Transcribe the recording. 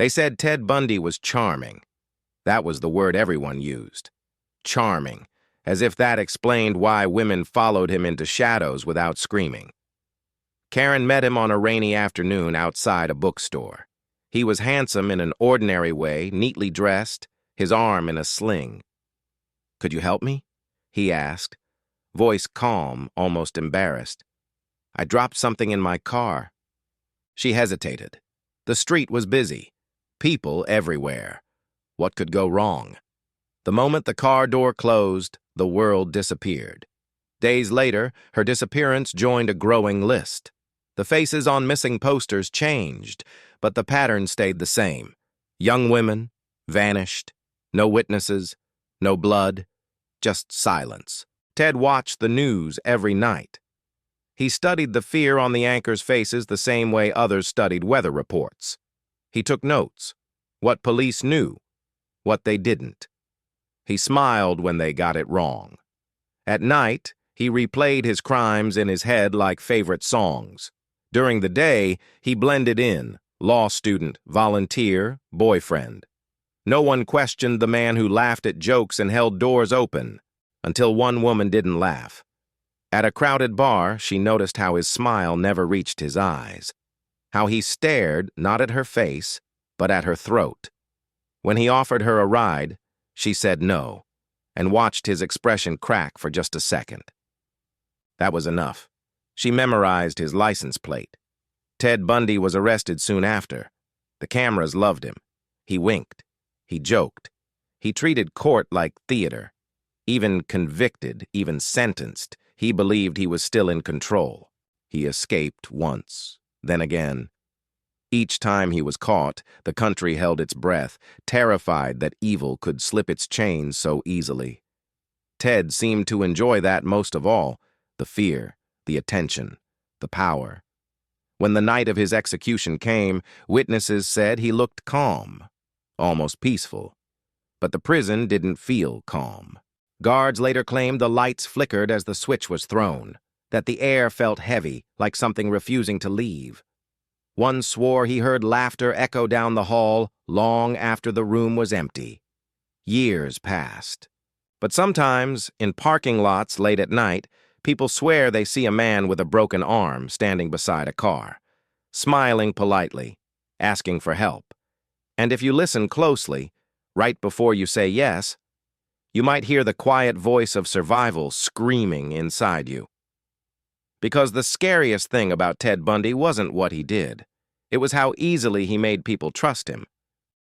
They said Ted Bundy was charming. That was the word everyone used. Charming, as if that explained why women followed him into shadows without screaming. Karen met him on a rainy afternoon outside a bookstore. He was handsome in an ordinary way, neatly dressed, his arm in a sling. "Could you help me?" he asked, voice calm, almost embarrassed. "I dropped something in my car." She hesitated. The street was busy. People everywhere. What could go wrong? The moment the car door closed, the world disappeared. Days later, her disappearance joined a growing list. The faces on missing posters changed, but the pattern stayed the same. Young women, vanished, no witnesses, no blood, just silence. Ted watched the news every night. He studied the fear on the anchors' faces the same way others studied weather reports. He took notes, what police knew, what they didn't. He smiled when they got it wrong. At night, he replayed his crimes in his head like favorite songs. During the day, he blended in, law student, volunteer, boyfriend. No one questioned the man who laughed at jokes and held doors open, until one woman didn't laugh. At a crowded bar, she noticed how his smile never reached his eyes, how he stared not at her face, but at her throat. When he offered her a ride, she said no, and watched his expression crack for just a second. That was enough. She memorized his license plate. Ted Bundy was arrested soon after. The cameras loved him. He winked. He joked. He treated court like theater. Even convicted, even sentenced, he believed he was still in control. He escaped once, then again. Each time he was caught, the country held its breath, terrified that evil could slip its chains so easily. Ted seemed to enjoy that most of all, the fear, the attention, the power. When the night of his execution came, witnesses said he looked calm, almost peaceful. But the prison didn't feel calm. Guards later claimed the lights flickered as the switch was thrown, that the air felt heavy, like something refusing to leave. One swore he heard laughter echo down the hall long after the room was empty. Years passed. But sometimes, in parking lots late at night, people swear they see a man with a broken arm standing beside a car, smiling politely, asking for help. And if you listen closely, right before you say yes, you might hear the quiet voice of survival screaming inside you. Because the scariest thing about Ted Bundy wasn't what he did. It was how easily he made people trust him.